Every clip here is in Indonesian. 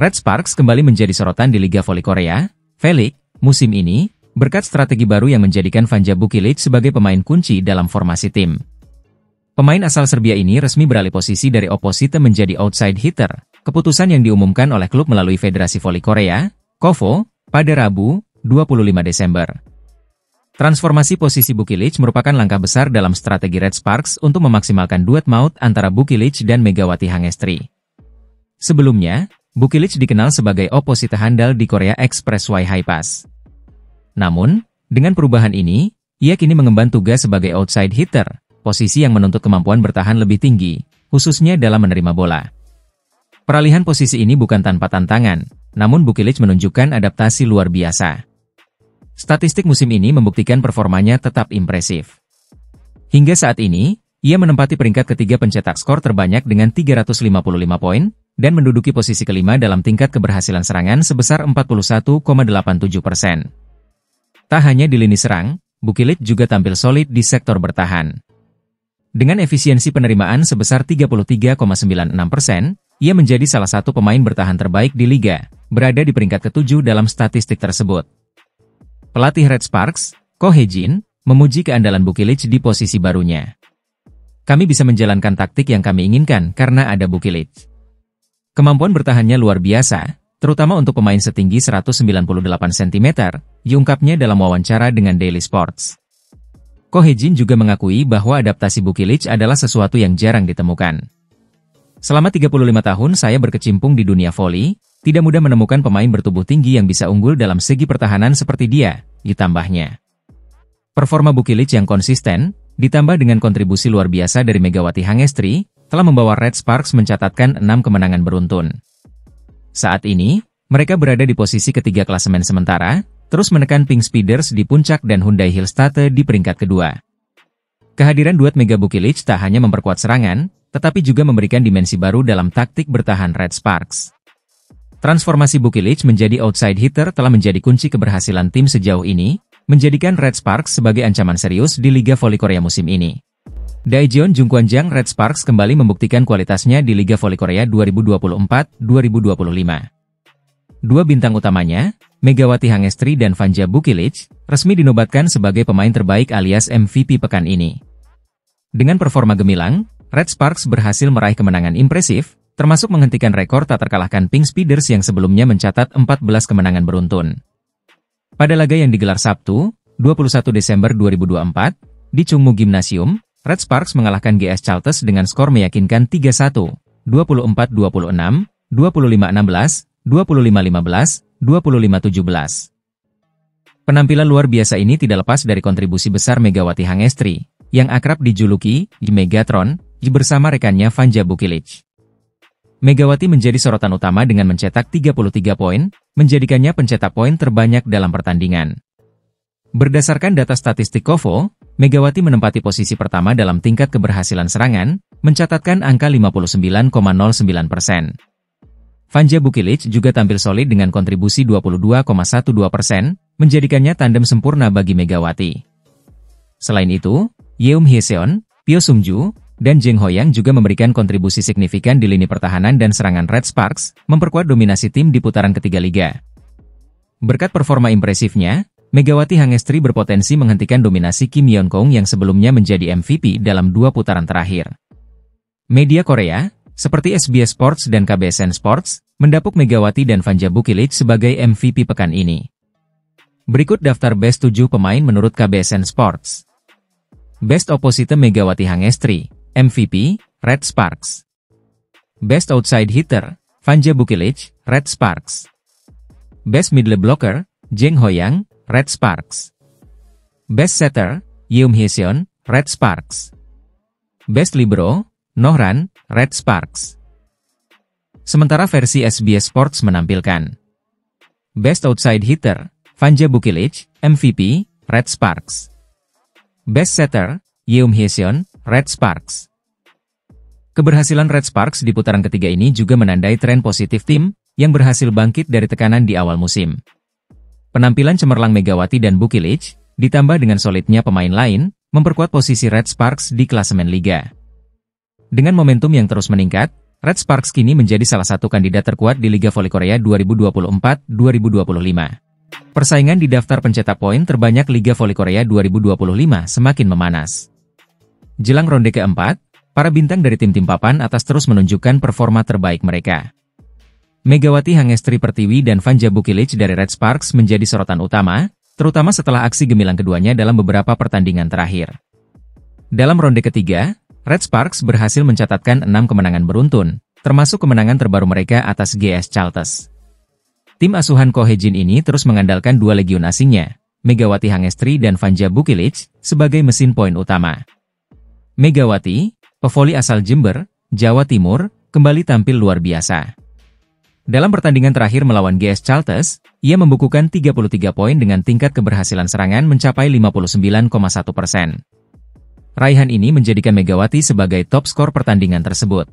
Red Sparks kembali menjadi sorotan di Liga Voli Korea V-League musim ini, berkat strategi baru yang menjadikan Vanja Bukilic sebagai pemain kunci dalam formasi tim. Pemain asal Serbia ini resmi beralih posisi dari opposite menjadi outside hitter, keputusan yang diumumkan oleh klub melalui Federasi Voli Korea, KOVO, pada Rabu, 25 Desember. Transformasi posisi Bukilic merupakan langkah besar dalam strategi Red Sparks untuk memaksimalkan duet maut antara Bukilic dan Megawati Hangestri. Sebelumnya, Bukilic dikenal sebagai opposite handal di Korea Express Y High Pass. Namun, dengan perubahan ini, ia kini mengemban tugas sebagai outside hitter, posisi yang menuntut kemampuan bertahan lebih tinggi, khususnya dalam menerima bola. Peralihan posisi ini bukan tanpa tantangan, namun Bukilic menunjukkan adaptasi luar biasa. Statistik musim ini membuktikan performanya tetap impresif. Hingga saat ini, ia menempati peringkat ketiga pencetak skor terbanyak dengan 355 poin, dan menduduki posisi kelima dalam tingkat keberhasilan serangan sebesar 41,87%. Tak hanya di lini serang, Bukilic juga tampil solid di sektor bertahan. Dengan efisiensi penerimaan sebesar 33,96%, ia menjadi salah satu pemain bertahan terbaik di liga, berada di peringkat ke-7 dalam statistik tersebut. Pelatih Red Sparks, Ko Hye-jin, memuji keandalan Bukilic di posisi barunya. Kami bisa menjalankan taktik yang kami inginkan karena ada Bukilic. Kemampuan bertahannya luar biasa, terutama untuk pemain setinggi 198 cm, diungkapnya dalam wawancara dengan Daily Sports. Ko Hye-jin juga mengakui bahwa adaptasi Bukilic adalah sesuatu yang jarang ditemukan. Selama 35 tahun saya berkecimpung di dunia voli, tidak mudah menemukan pemain bertubuh tinggi yang bisa unggul dalam segi pertahanan seperti dia, ditambahnya. Performa Bukilic yang konsisten, ditambah dengan kontribusi luar biasa dari Megawati Hangestri, telah membawa Red Sparks mencatatkan 6 kemenangan beruntun. Saat ini, mereka berada di posisi ketiga klasemen sementara, terus menekan Pink Speeders di puncak dan Hyundai Hillstate di peringkat kedua. Kehadiran duet Mega Bukilic tak hanya memperkuat serangan, tetapi juga memberikan dimensi baru dalam taktik bertahan Red Sparks. Transformasi Bukilic menjadi outside hitter telah menjadi kunci keberhasilan tim sejauh ini, menjadikan Red Sparks sebagai ancaman serius di Liga Voli Korea musim ini. Daejeon Jungkwanjang Red Sparks kembali membuktikan kualitasnya di Liga Voli Korea 2024-2025. Dua bintang utamanya, Megawati Hangestri dan Vanja Bukilic, resmi dinobatkan sebagai pemain terbaik alias MVP pekan ini. Dengan performa gemilang, Red Sparks berhasil meraih kemenangan impresif, termasuk menghentikan rekor tak terkalahkan Pink Speeders yang sebelumnya mencatat 14 kemenangan beruntun. Pada laga yang digelar Sabtu, 21 Desember 2024, di Chungmu Gymnasium, Red Sparks mengalahkan GS Chalters dengan skor meyakinkan 3-1, 24-26, 25-16, 25-15, 25-17. Penampilan luar biasa ini tidak lepas dari kontribusi besar Megawati Hangestri, yang akrab dijuluki Megatron, bersama rekannya Vanja Bukilic. Megawati menjadi sorotan utama dengan mencetak 33 poin, menjadikannya pencetak poin terbanyak dalam pertandingan. Berdasarkan data statistik KOVO, Megawati menempati posisi pertama dalam tingkat keberhasilan serangan, mencatatkan angka 59,09%. Vanja Bukilic juga tampil solid dengan kontribusi 22,12%, menjadikannya tandem sempurna bagi Megawati. Selain itu, Yeum Hyeseon, Pyo Sungju, dan Jeng Hoyang juga memberikan kontribusi signifikan di lini pertahanan dan serangan Red Sparks, memperkuat dominasi tim di putaran ketiga liga. Berkat performa impresifnya, Megawati Hangestri berpotensi menghentikan dominasi Kim Yeon-kong yang sebelumnya menjadi MVP dalam 2 putaran terakhir. Media Korea, seperti SBS Sports dan KBSN Sports, mendapuk Megawati dan Vanja Bukilic sebagai MVP pekan ini. Berikut daftar best 7 pemain menurut KBSN Sports. Best Opposite Megawati Hangestri, MVP, Red Sparks. Best Outside Hitter, Vanja Bukilic, Red Sparks. Best Middle Blocker, Jeng Hoyang, Red Sparks. Best Setter, Yeum Hyeseon, Red Sparks. Best Libero, Nohran, Red Sparks. Sementara versi SBS Sports menampilkan Best Outside Hitter, Vanja Bukilic, MVP, Red Sparks. Best Setter, Yeum Hyeseon, Red Sparks. Keberhasilan Red Sparks di putaran ketiga ini juga menandai tren positif tim, yang berhasil bangkit dari tekanan di awal musim. Penampilan cemerlang Megawati dan Bukilic, ditambah dengan solidnya pemain lain, memperkuat posisi Red Sparks di klasemen liga. Dengan momentum yang terus meningkat, Red Sparks kini menjadi salah satu kandidat terkuat di Liga Voli Korea 2024-2025. Persaingan di daftar pencetak poin terbanyak Liga Voli Korea 2025 semakin memanas. Jelang ronde keempat, para bintang dari tim-tim papan atas terus menunjukkan performa terbaik mereka. Megawati Hangestri Pertiwi dan Vanja Bukilic dari Red Sparks menjadi sorotan utama, terutama setelah aksi gemilang keduanya dalam beberapa pertandingan terakhir. Dalam ronde ketiga, Red Sparks berhasil mencatatkan 6 kemenangan beruntun, termasuk kemenangan terbaru mereka atas GS Chalters. Tim asuhan Ko Hye-jin ini terus mengandalkan dua legiun asingnya, Megawati Hangestri dan Vanja Bukilic, sebagai mesin poin utama. Megawati, pevoli asal Jember, Jawa Timur, kembali tampil luar biasa. Dalam pertandingan terakhir melawan GS Chalters, ia membukukan 33 poin dengan tingkat keberhasilan serangan mencapai 59,1%. Raihan ini menjadikan Megawati sebagai top skor pertandingan tersebut.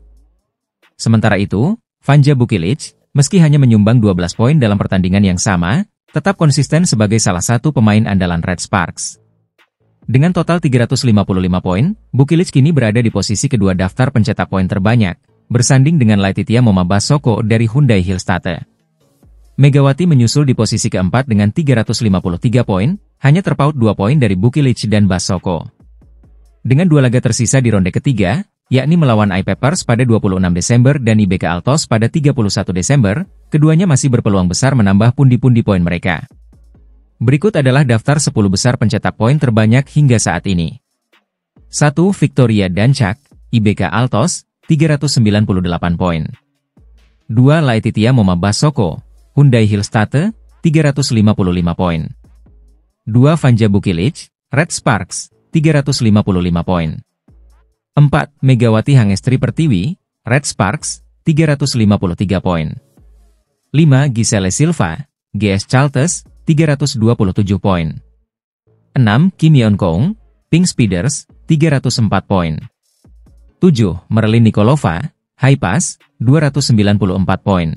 Sementara itu, Vanja Bukilic, meski hanya menyumbang 12 poin dalam pertandingan yang sama, tetap konsisten sebagai salah satu pemain andalan Red Sparks. Dengan total 355 poin, Bukilic kini berada di posisi kedua daftar pencetak poin terbanyak, bersanding dengan Laetitia Momabasoko dari Hyundai Hillstatte. Megawati menyusul di posisi keempat dengan 353 poin, hanya terpaut 2 poin dari Bukilic dan Basoko. Dengan dua laga tersisa di ronde ketiga, yakni melawan I-Papers pada 26 Desember dan IBK Altos pada 31 Desember, keduanya masih berpeluang besar menambah pundi-pundi poin mereka. Berikut adalah daftar 10 besar pencetak poin terbanyak hingga saat ini. 1. Victoria Dancak, IBK Altos, 398 poin. 2. Laetitia Momabasoko, Hyundai Hillstatte, 355 poin. 2. Vanja Bukilic, Red Sparks, 355 poin. 4. Megawati Hangestri Pertiwi, Red Sparks, 353 poin. 5. Giselle Silva, GS Chalters, 327 poin. 6. Kim Yeon Kong, Pink Speeders, 304 poin. 7. Merlin Nikolova, Hi-Pass, 294 poin.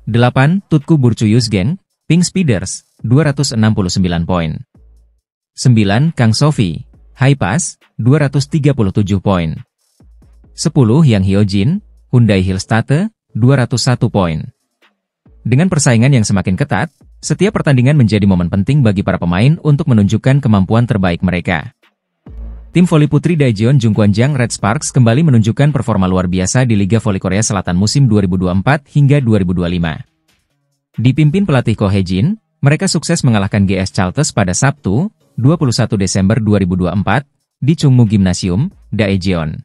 8. Tutku Burcu-Yuzgen, Pink Speeders, 269 poin. 9. Kang Sofi, Hi-Pass, 237 poin. 10. Yang Hyojin, Hyundai Hillstatte, 201 poin. Dengan persaingan yang semakin ketat, setiap pertandingan menjadi momen penting bagi para pemain untuk menunjukkan kemampuan terbaik mereka. Tim voli putri Daejeon Jungkwanjang Red Sparks kembali menunjukkan performa luar biasa di Liga Voli Korea Selatan musim 2024 hingga 2025. Dipimpin pelatih Ko Hye-jin, mereka sukses mengalahkan GS Chalters pada Sabtu, 21 Desember 2024, di Chungmu Gymnasium, Daejeon.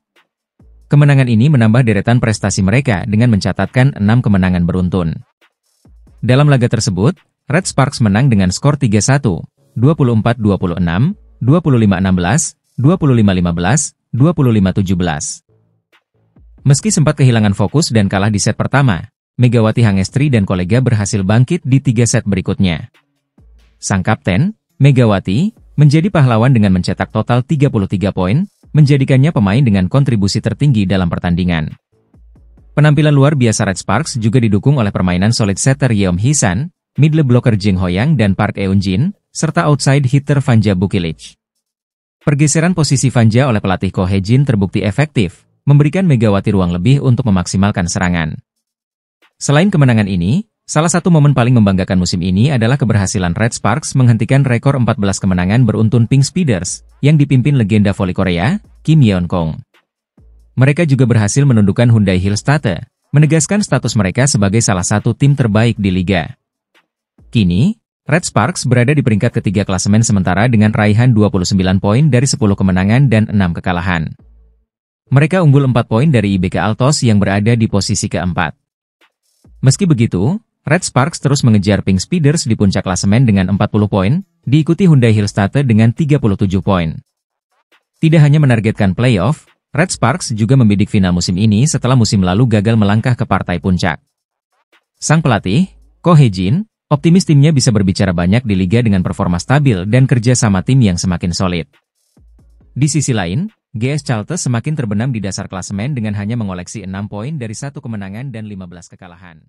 Kemenangan ini menambah deretan prestasi mereka dengan mencatatkan 6 kemenangan beruntun. Dalam laga tersebut, Red Sparks menang dengan skor 3-1, 24-26, 25-16, 25-15, 25-17. Meski sempat kehilangan fokus dan kalah di set pertama, Megawati Hangestri dan kolega berhasil bangkit di 3 set berikutnya. Sang kapten, Megawati, menjadi pahlawan dengan mencetak total 33 poin, menjadikannya pemain dengan kontribusi tertinggi dalam pertandingan. Penampilan luar biasa Red Sparks juga didukung oleh permainan solid setter Yeom Hee-san, middle blocker Jing Hoyang dan Park Eun-jin, serta outside hitter Vanja Bukilic. Pergeseran posisi Vanja oleh pelatih Ko Hye-jin terbukti efektif, memberikan Megawati ruang lebih untuk memaksimalkan serangan. Selain kemenangan ini, salah satu momen paling membanggakan musim ini adalah keberhasilan Red Sparks menghentikan rekor 14 kemenangan beruntun Pink Speeders, yang dipimpin legenda voli Korea, Kim Yeon Kong. Mereka juga berhasil menundukkan Hyundai Hillstatte, menegaskan status mereka sebagai salah satu tim terbaik di liga. Kini, Red Sparks berada di peringkat ketiga klasemen sementara dengan raihan 29 poin dari 10 kemenangan dan 6 kekalahan. Mereka unggul 4 poin dari IBK Altos yang berada di posisi keempat. Meski begitu, Red Sparks terus mengejar Pink Speeders di puncak klasemen dengan 40 poin, diikuti Hyundai Hillstatte dengan 37 poin. Tidak hanya menargetkan playoff, Red Sparks juga membidik final musim ini setelah musim lalu gagal melangkah ke partai puncak. Sang pelatih, Ko Hye-jin, optimis timnya bisa berbicara banyak di liga dengan performa stabil dan kerja sama tim yang semakin solid. Di sisi lain, GS Chalters semakin terbenam di dasar klasemen dengan hanya mengoleksi 6 poin dari 1 kemenangan dan 15 kekalahan.